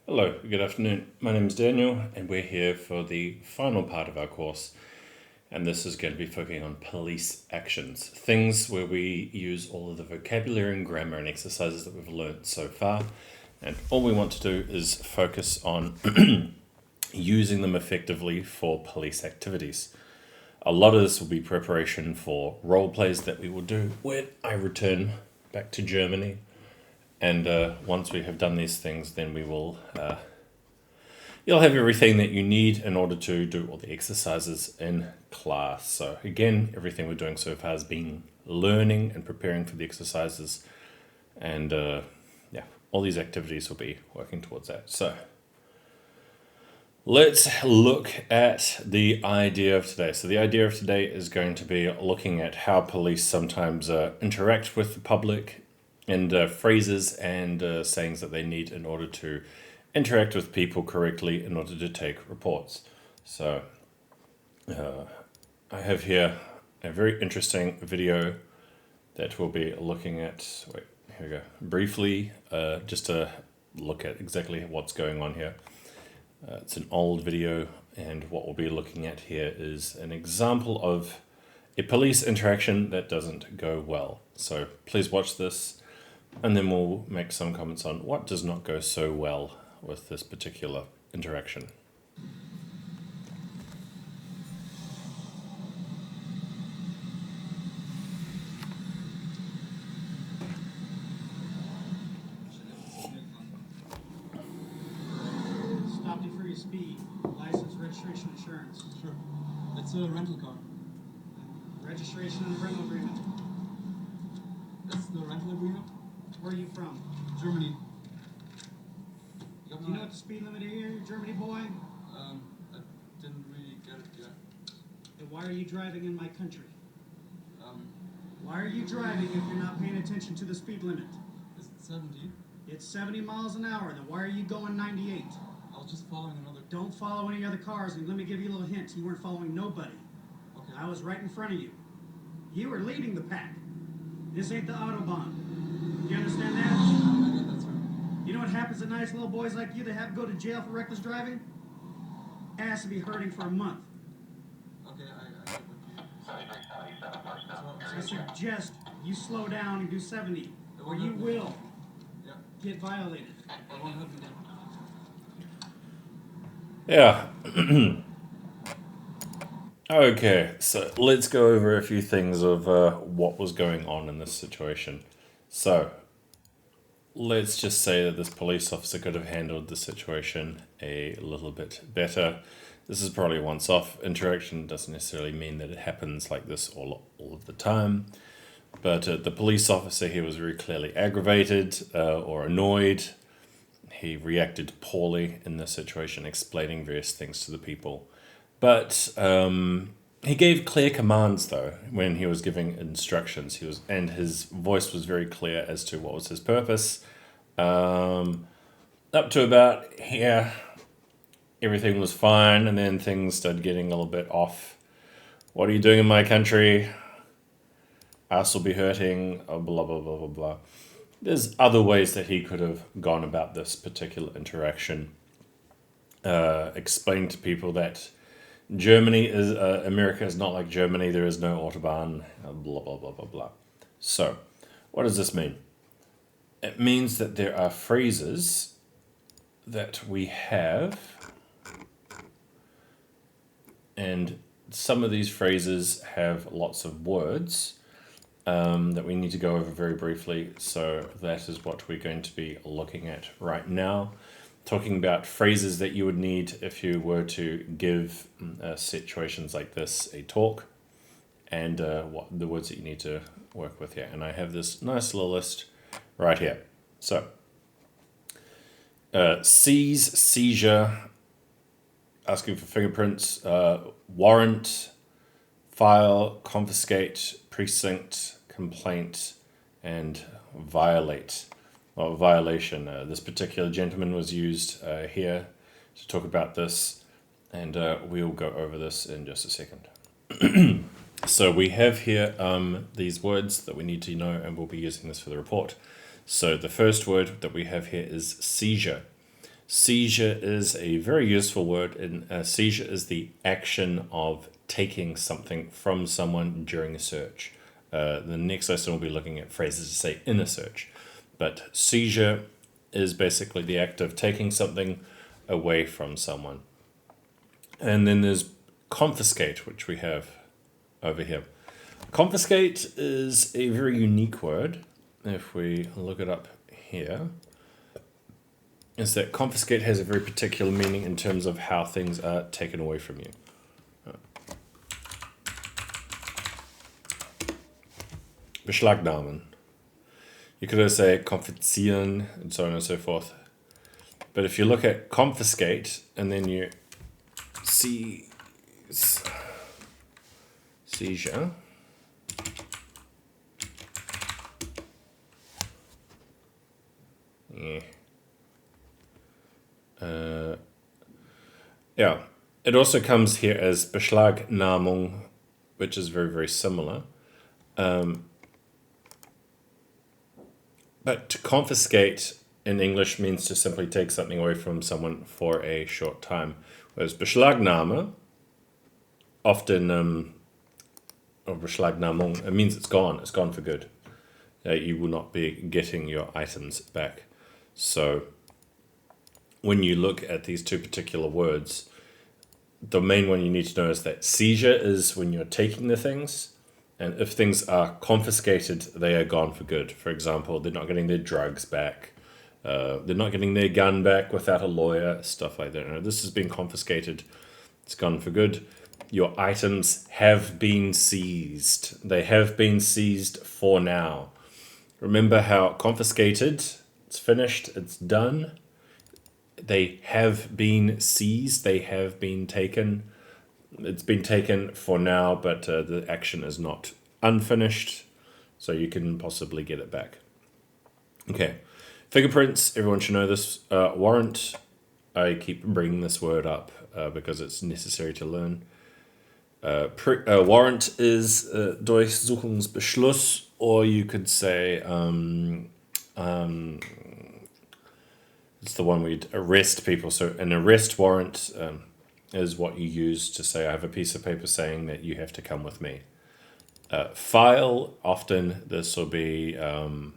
Hello, good afternoon. My name is Daniel, and we're here for the final part of our course. And this is going to be focusing on police actions, things where we use all of the vocabulary and grammar and exercises that we've learned so far. And all we want to do is focus on using them effectively for police activities. A lot of this will be preparation for role plays that we will do when I return back to Germany. And once we have done these things, then we will you'll have everything that you need in order to do all the exercises in class. So again, everything we're doing so far has been learning and preparing for the exercises, and yeah, all these activities will be working towards that. So let's look at the idea of today. So the idea of today is going to be looking at how police sometimes interact with the public, and phrases and sayings that they need in order to interact with people correctly in order to take reports. So I have here a very interesting video that we'll be looking at. Wait, here we go. Briefly, just to look at exactly what's going on here. It's an old video, and what we'll be looking at here is an example of a police interaction that doesn't go well. So please watch this, and then we'll make some comments on what does not go so well with this particular interaction. Stopped you for your speed. License, registration, insurance. Sure. It's a rental car. Registration and rental agreement. That's the rental agreement? Where are you from? Germany. Do you know what the speed limit here, Germany boy? I didn't really get it yet. Then why are you driving in my country? Um, Why are you driving if you're not paying attention to the speed limit? is it 70? It's 70 miles an hour. Then why are you going 98? I was just following another. Don't follow any other cars. And let me give you a little hint. You weren't following nobody. Okay. I was right in front of you. You were leading the pack. This ain't the Autobahn. You understand that? I got that, sir. You know what happens to nice little boys like you that have to go to jail for reckless driving? Ass to be hurting for a month. Okay, I get what you. I suggest you slow down and do 70, or you will Yeah, get violated. that won't happen again. Yeah. Okay, so let's go over a few things of what was going on in this situation. So let's just say that this police officer could have handled the situation a little bit better. This is probably a once-off interaction. Doesn't necessarily mean that it happens like this all of the time. But the police officer here was very clearly aggravated or annoyed. He reacted poorly in this situation, explaining various things to the people. But he gave clear commands, though, when he was giving instructions. And his voice was very clear as to what was his purpose. Up to about here, everything was fine, and then things started getting a little bit off. What are you doing in my country? Us will be hurting, blah, blah, blah, blah, blah. There's other ways that he could have gone about this particular interaction. Explain to people that America is not like Germany, there is no Autobahn, blah, blah, blah, blah, blah. So, what does this mean? It means that there are phrases that we have, and some of these phrases have lots of words that we need to go over very briefly. So that is what we're going to be looking at right now. Talking about phrases that you would need if you were to give situations like this a talk, and what the words that you need to work with here. And I have this nice little list right here. So, seize, seizure, asking for fingerprints, warrant, file, confiscate, precinct, complaint, and violate. Well, violation. This particular gentleman was used here to talk about this, and we'll go over this in just a second. So we have here these words that we need to know, and we'll be using this for the report. So the first word that we have here is seizure. Seizure is a very useful word, and seizure is the action of taking something from someone during a search. The next lesson we'll be looking at phrases to say in a search. But seizure is basically the act of taking something away from someone. And then there's confiscate, which we have over here. Confiscate is a very unique word. If we look it up here, is that confiscate has a very particular meaning in terms of how things are taken away from you. Beschlagnahmen. You could also say konfiszieren and so on and so forth. But if you look at confiscate and then you see seizure, yeah, it also comes here as Beschlagnahmung, which is very, very similar. But to confiscate in English means to simply take something away from someone for a short time. Whereas Beschlagnahme, often, or Beschlagnahmung, it means it's gone for good. You will not be getting your items back. So when you look at these two particular words, the main one you need to know is that seizure is when you're taking the things, and if things are confiscated, they are gone for good. For example, they're not getting their drugs back, they're not getting their gun back without a lawyer, stuff like that. Now, this has been confiscated, it's gone for good. Your items have been seized. They have been seized for now. Remember how confiscated, it's finished, it's done. They have been seized, they have been taken. It's been taken for now, but the action is not unfinished, so you can possibly get it back. Okay, fingerprints, everyone should know this. Warrant, I keep bringing this word up because it's necessary to learn. Warrant is Durchsuchungsbeschluss, or you could say it's the one where you arrest people. So an arrest warrant is what you use to say, I have a piece of paper saying that you have to come with me. File, often this will be an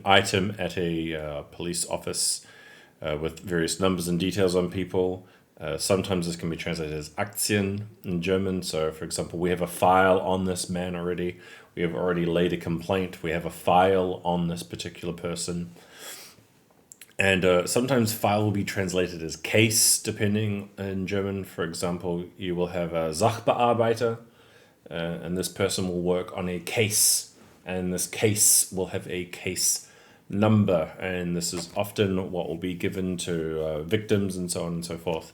item at a police office with various numbers and details on people. Sometimes this can be translated as Aktien in German. So, for example, we have a file on this man already. We have already laid a complaint. We have a file on this particular person. And sometimes file will be translated as case, depending in German. For example, you will have a Sachbearbeiter, and this person will work on a case. And this case will have a case number. And this is often what will be given to victims and so on and so forth.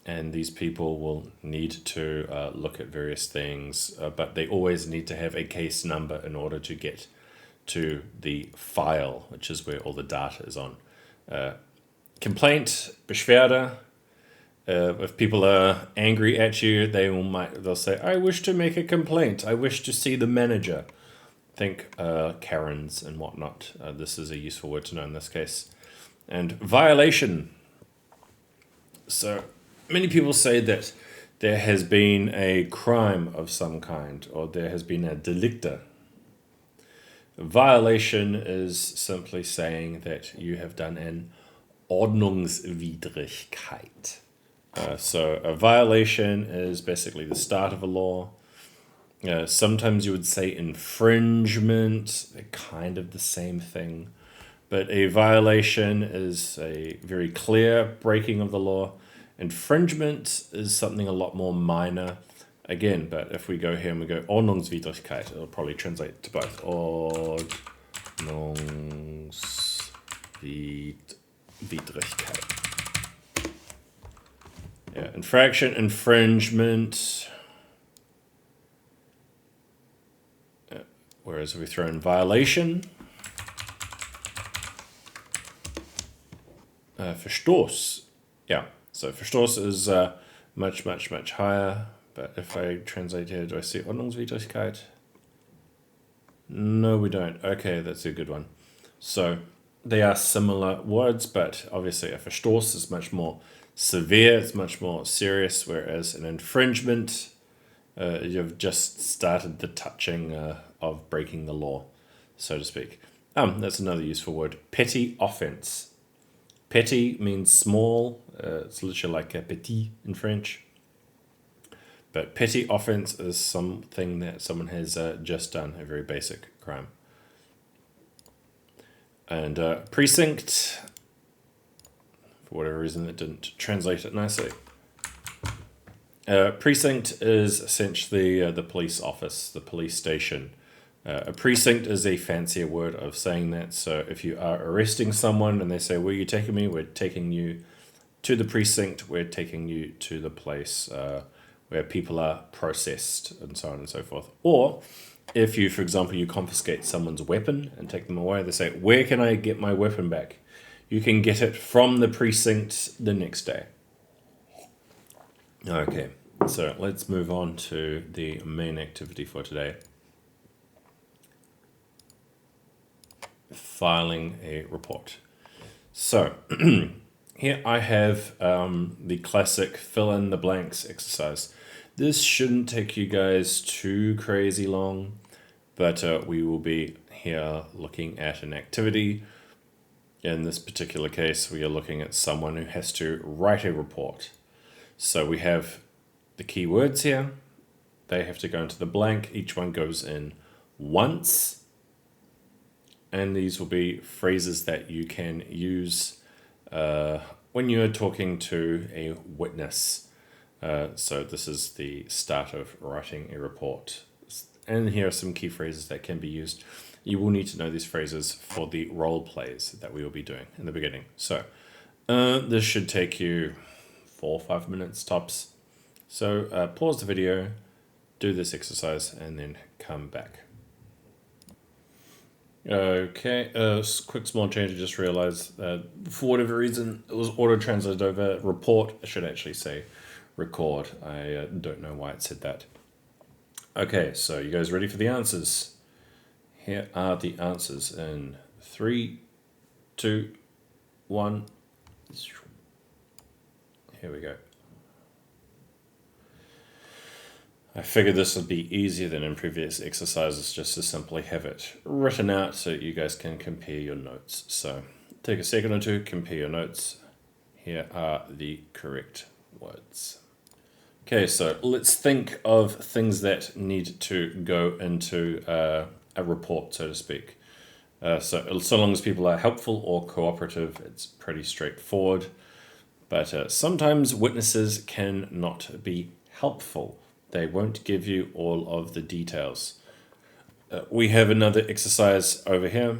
And these people will need to look at various things, but they always need to have a case number in order to get to the file, which is where all the data is on. Complaint, Beschwerde. If people are angry at you, they'll say, I wish to make a complaint. I wish to see the manager. Think Karens and whatnot. This is a useful word to know in this case. And violation. So many people say that there has been a crime of some kind, or there has been a delicte. Violation is simply saying that you have done an Ordnungswidrigkeit. So a violation is basically the start of a law. Sometimes you would say infringement, they're kind of the same thing. But a violation is a very clear breaking of the law. Infringement is something a lot more minor. Again, but if we go here and we go Ordnungswidrigkeit, it'll probably translate to both. Ordnungswidrigkeit. Yeah, infraction, infringement. Whereas if we throw in violation, Verstoß. Yeah, so Verstoß is much, much, much higher. But if I translate here, do I see Ordnungswidrigkeit? No, we don't. Okay, that's a good one. So they are similar words, but obviously a Verstoß is much more severe, it's much more serious, whereas an infringement, you've just started the touching of breaking the law, so to speak. That's another useful word. Petty offense. Petty means small. It's literally like a petit in French. But petty offense is something that someone has just done, a very basic crime. And precinct, for whatever reason it didn't translate it nicely. Precinct is essentially the police office, the police station. A precinct is a fancier word of saying that. So if you are arresting someone and they say, "Where are you taking me?" We're taking you to the precinct. We're taking you to the place where people are processed, and so on and so forth. Or if you, for example, you confiscate someone's weapon and take them away, they say, "Where can I get my weapon back?" You can get it from the precinct the next day. Okay, so let's move on to the main activity for today. Filing a report. So here I have the classic fill in the blanks exercise. This shouldn't take you guys too crazy long, but we will be here looking at an activity. In this particular case, we are looking at someone who has to write a report. So we have the key words here. They have to go into the blank. Each one goes in once. And these will be phrases that you can use when you're talking to a witness. So this is the start of writing a report. And here are some key phrases that can be used. You will need to know these phrases for the role plays that we will be doing in the beginning. So this should take you 4 or 5 minutes tops. So pause the video, do this exercise, and then come back. Okay, quick small change. I just realized for whatever reason it was auto-translated over report. I should actually say record. I don't know why it said that. Okay, so you guys ready for the answers? Here are the answers in 3, 2, 1. Here we go. I figured this would be easier than in previous exercises, just to simply have it written out so you guys can compare your notes. So take a second or two, compare your notes. Here are the correct words. Okay, so let's think of things that need to go into a report, so to speak. So long as people are helpful or cooperative, it's pretty straightforward. But sometimes witnesses can not be helpful. They won't give you all of the details. We have another exercise over here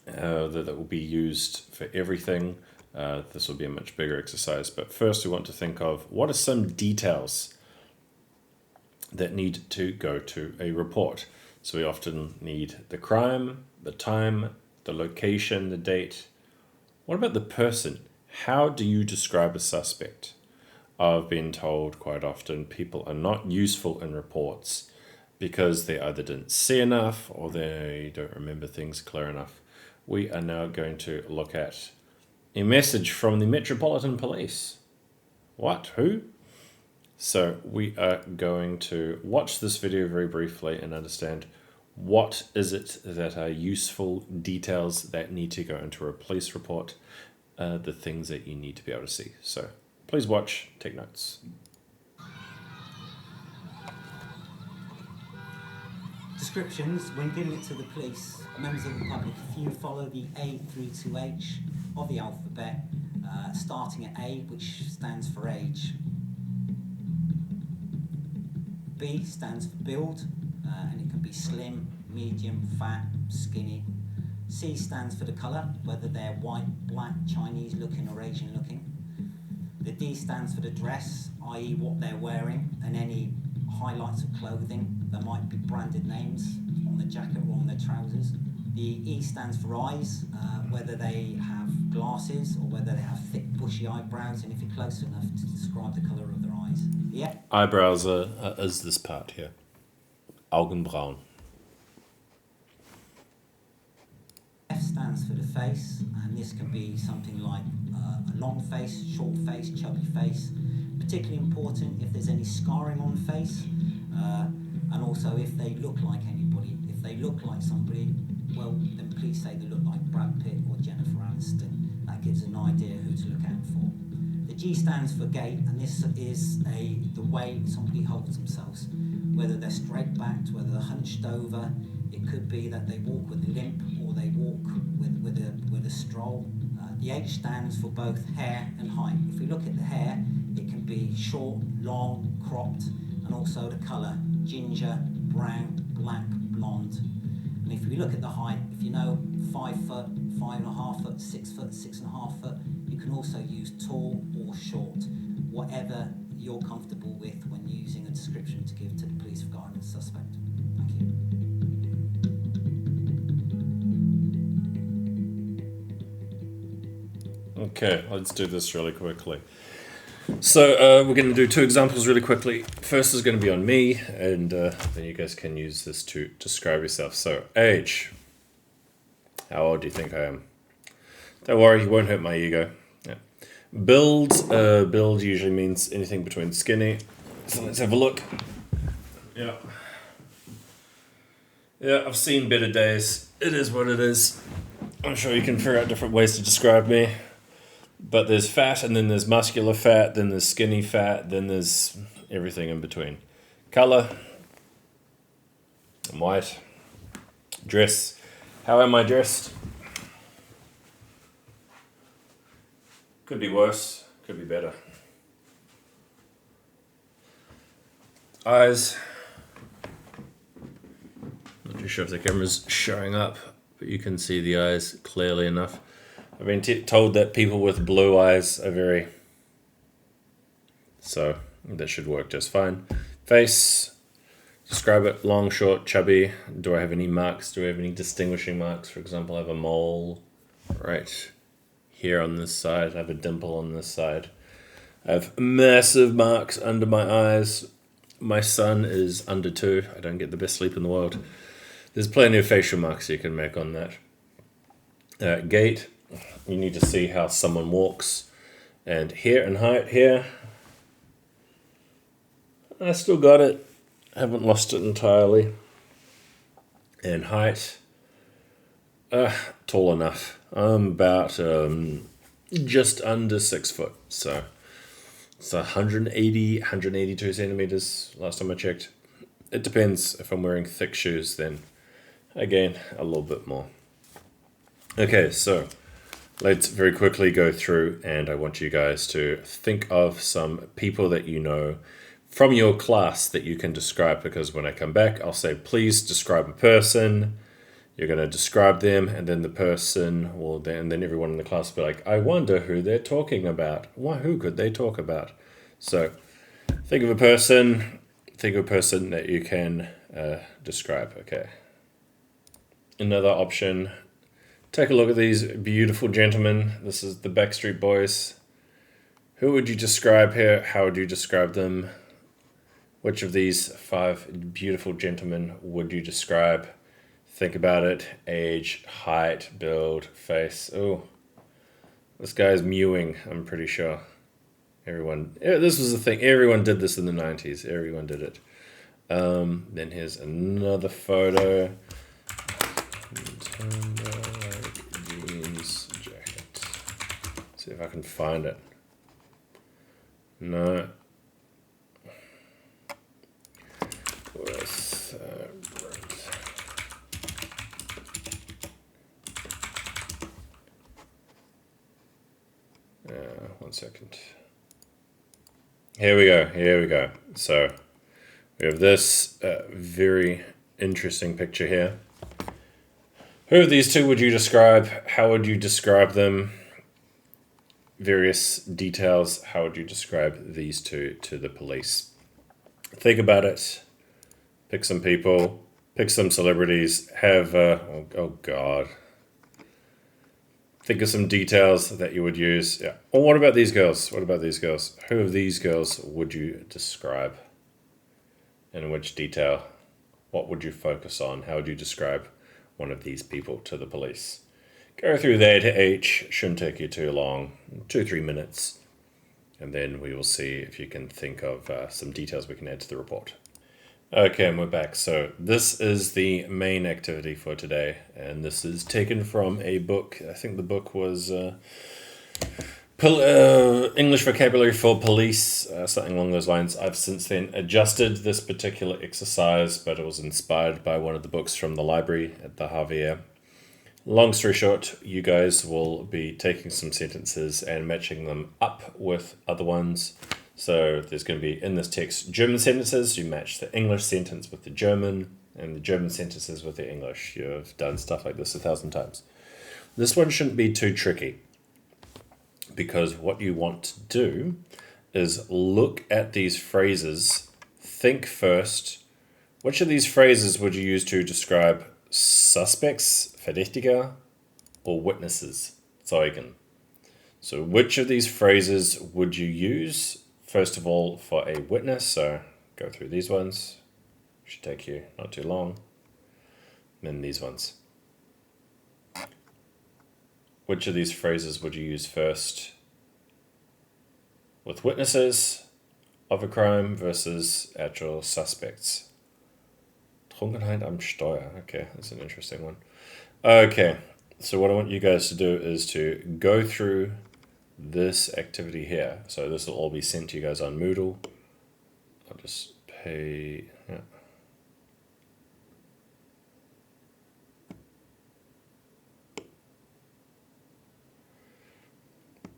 that will be used for everything. This will be a much bigger exercise, but first we want to think of what are some details that need to go to a report. So we often need the crime, the time, the location, the date. What about the person? How do you describe a suspect? I've been told quite often people are not useful in reports because they either didn't see enough or they don't remember things clear enough. We are now going to look at a message from the Metropolitan Police. What? Who? So we are going to watch this video very briefly and understand what is it that are useful details that need to go into a police report, the things that you need to be able to see. So please watch, take notes. Descriptions, when giving it to the police, members of the public, if you follow the A through to H of the alphabet, starting at A, which stands for age. B stands for build, and it can be slim, medium, fat, skinny. C stands for the colour, whether they're white, black, Chinese looking or Asian looking. The D stands for the dress, i.e. what they're wearing, and any highlights of clothing. There might be branded names on the jacket or on their trousers. The E stands for eyes, whether they have glasses or whether they have thick bushy eyebrows, and if you're close enough to describe the colour of their eyes. Yeah. Eyebrows is this part here. Augenbrauen. F stands for face, and this can be something like a long face, short face, chubby face. Particularly important if there's any scarring on the face, and also if they look like anybody. If they look like somebody, well, then please say they look like Brad Pitt or Jennifer Aniston. That gives an idea who to look out for. The G stands for gait, and this is the way somebody holds themselves. Whether they're straight backed, whether they're hunched over, it could be that they walk with a limp or they walk with a stroll. The H stands for both hair and height. If we look at the hair, it can be short, long, cropped, and also the colour, ginger, brown, black, blonde. And if we look at the height, if you know 5 foot, 5.5 foot, 6 foot, 6.5 foot, you can also use tall or short, whatever you're comfortable with when using a description to give to the police regarding the suspect. Thank you. Okay, let's do this really quickly. So we're going to do 2 examples really quickly. First is going to be on me, and then you guys can use this to describe yourself. So, age. How old do you think I am? Don't worry, you won't hurt my ego. Yeah. Build. Build usually means anything between skinny. So let's have a look. Yeah. Yeah, I've seen better days. It is what it is. I'm sure you can figure out different ways to describe me. But there's fat, and then there's muscular fat, then there's skinny fat, then there's everything in between. Colour. I'm white. Dress. How am I dressed? Could be worse. Could be better. Eyes. Not too sure if the camera's showing up, but you can see the eyes clearly enough. I've been told that people with blue eyes are very... So, that should work just fine. Face. Describe it. Long, short, chubby. Do I have any marks? Do I have any distinguishing marks? For example, I have a mole right here on this side. I have a dimple on this side. I have massive marks under my eyes. My son is under 2. I don't get the best sleep in the world. There's plenty of facial marks you can make on that. Gait. You need to see how someone walks. And hair and height here. I still got it. Haven't lost it entirely. And height. Tall enough. I'm about just under 6 foot. So it's 182 centimeters last time I checked. It depends. If I'm wearing thick shoes, then again, a little bit more. Okay, so let's very quickly go through, and I want you guys to think of some people that you know from your class that you can describe, because when I come back, I'll say, please describe a person. You're going to describe them, and then the person will then everyone in the class will be like, I wonder who they're talking about. Who could they talk about? So think of a person that you can describe. Okay. Another option. Take a look at these beautiful gentlemen. This is the Backstreet Boys. Who would you describe here? How would you describe them? Which of these 5 beautiful gentlemen would you describe? Think about it. Age, height, build, face. Oh, this guy's mewing, I'm pretty sure. This was the thing. Everyone did this in the 90s. Everyone did it. Then here's another photo. Jeans jacket. See if I can find it. No. One second. Here we go. So we have this very interesting picture here. Who of these 2 would you describe? How would you describe them? Various details. How would you describe these 2 to the police? Think about it. Pick some people. Pick some celebrities. Have, oh God. Think of some details that you would use. Yeah. Well, what about these girls? Who of these girls would you describe? In which detail? What would you focus on? How would you describe one of these people to the police? Go through that each. Shouldn't take you too long, 2-3 minutes. And then we will see if you can think of some details we can add to the report. Okay, and we're back. So this is the main activity for today. And this is taken from a book. I think the book was English Vocabulary for Police, something along those lines. I've since then adjusted this particular exercise, but it was inspired by one of the books from the library at the Javier. Long story short, you guys will be taking some sentences and matching them up with other ones. So there's going to be, in this text, German sentences. You match the English sentence with the German, and the German sentences with the English. You've done stuff like this 1,000 times. This one shouldn't be too tricky, because what you want to do is look at these phrases, think first, which of these phrases would you use to describe suspects, Verdächtiger, or witnesses, Zeugen? So which of these phrases would you use, first of all, for a witness? So go through these ones. Should take you not too long. And then these ones. Which of these phrases would you use first with witnesses of a crime versus actual suspects? Trunkenheit am Steuer. Okay, that's an interesting one. Okay, so what I want you guys to do is to go through this activity here. So this will all be sent to you guys on Moodle. I'll just pay... Yeah.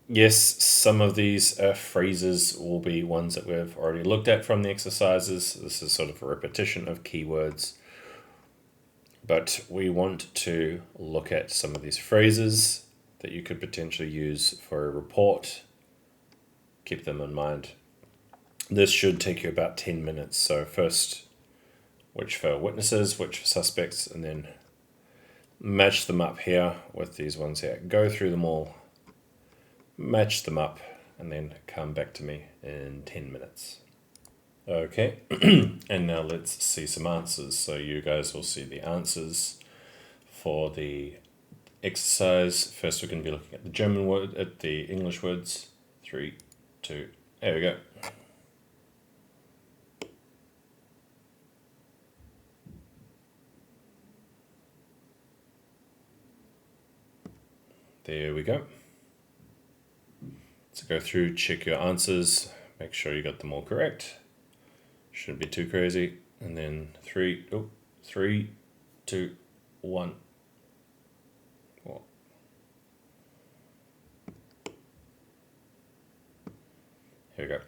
Yes, some of these phrases will be ones that we've already looked at from the exercises. This is sort of a repetition of keywords. But we want to look at some of these phrases that you could potentially use for a report. Keep them in mind. This should take you about 10 minutes. So first, which for witnesses, which for suspects, and then match them up here with these ones here. Go through them all. Match them up, and then come back to me in 10 minutes. Okay, and now let's see some answers. So you guys will see the answers for the exercise. First, we're going to be looking at the German word, at the English words. 3, 2, there we go. There we go. So go through, check your answers, make sure you got them all correct. Shouldn't be too crazy. And then 3, 2, 1. Well, here we go.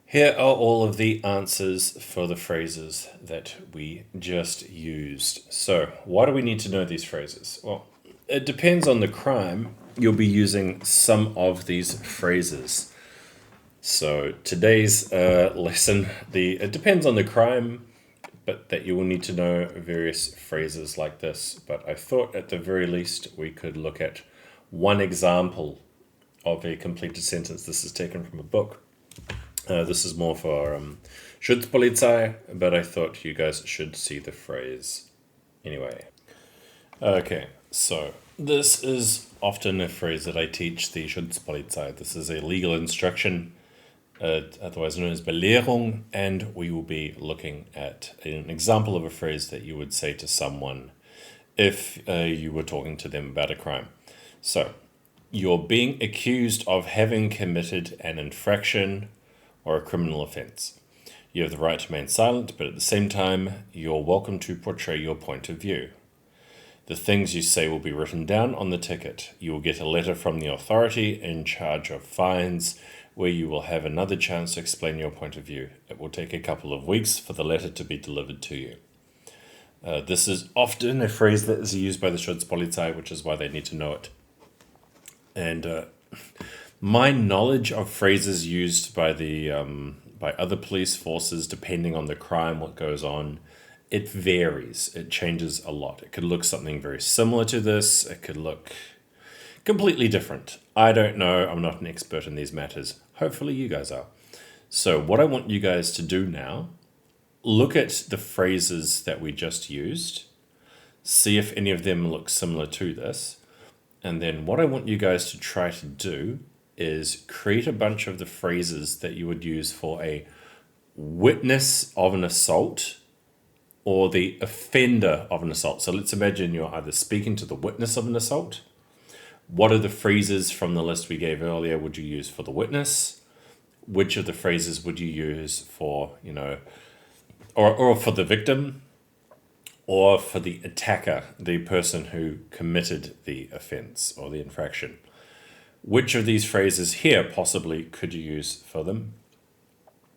Here are all of the answers for the phrases that we just used. So why do we need to know these phrases? Well, it depends on the crime. You'll be using some of these phrases. So today's lesson, it depends on the crime, but that you will need to know various phrases like this. But I thought at the very least we could look at one example of a completed sentence. This is taken from a book. This is more for Schutzpolizei, but I thought you guys should see the phrase anyway. Okay, so this is often a phrase that I teach the Schutzpolizei. This is a legal instruction, otherwise known as Belehrung, and we will be looking at an example of a phrase that you would say to someone if you were talking to them about a crime. So, you're being accused of having committed an infraction or a criminal offense. You have the right to remain silent, but at the same time, you're welcome to portray your point of view. The things you say will be written down on the ticket. You will get a letter from the authority in charge of fines, where you will have another chance to explain your point of view. It will take a couple of weeks for the letter to be delivered to you. This is often a phrase that is used by the Schutzpolizei, which is why they need to know it. And my knowledge of phrases used by the by other police forces, depending on the crime, what goes on, it varies. It changes a lot. It could look something very similar to this. It could look completely different. I don't know. I'm not an expert in these matters. Hopefully you guys are. So what I want you guys to do now, look at the phrases that we just used. see if any of them look similar to this. And then what I want you guys to try to do is create a bunch of the phrases that you would use for a witness of an assault or the offender of an assault. So let's imagine you're either speaking to the witness of an assault. What are the phrases from the list we gave earlier would you use for the witness? Which of the phrases would you use for, or for the victim, or for the attacker, the person who committed the offense or the infraction? Which of these phrases here possibly could you use for them?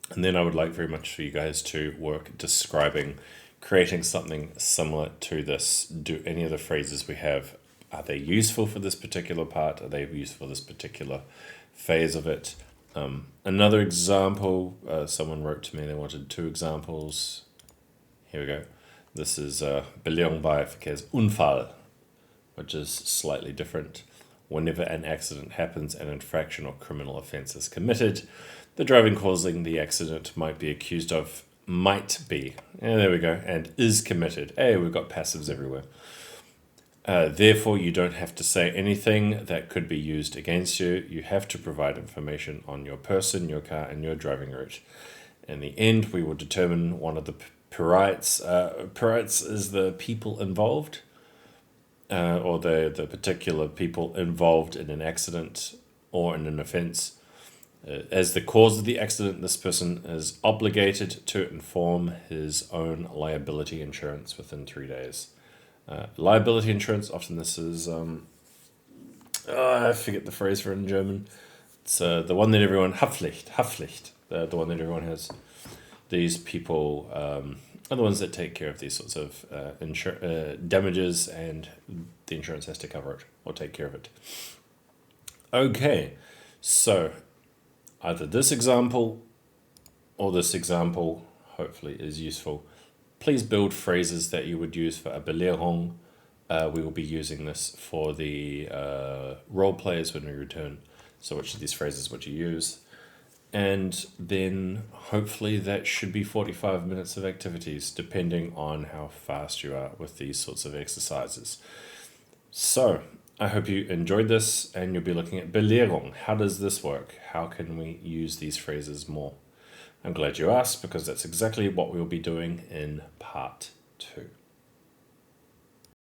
And then I would like very much for you guys to work describing, creating something similar to this. Do any of the phrases we have, are they useful for this particular part? Are they useful for this particular phase of it? Another example, someone wrote to me, they wanted 2 examples. Here we go. This is Belehrung bei Verkehrsunfall, which is slightly different. Whenever an accident happens, an infraction or criminal offence is committed, the driving causing the accident might be, and there we go, and is committed. Hey, we've got passives everywhere. Therefore, you don't have to say anything that could be used against you. You have to provide information on your person, your car, and your driving route. In the end, we will determine one of the Perites. Perites is the people involved, or the particular people involved in an accident or in an offence. As the cause of the accident, this person is obligated to inform his own liability insurance within 3 days. Liability insurance, often this is, I forget the phrase for it in German. It's the one that everyone, Haftpflicht, the one that everyone has. These people are the ones that take care of these sorts of damages, and the insurance has to cover it or take care of it. Okay, so either this example or this example hopefully is useful. Please build phrases that you would use for a Belehrung. We will be using this for the role players when we return. So which of these phrases would you use? And then hopefully that should be 45 minutes of activities, depending on how fast you are with these sorts of exercises. So I hope you enjoyed this, and you'll be looking at Belehrung. How does this work? How can we use these phrases more? I'm glad you asked, because that's exactly what we'll be doing in part 2.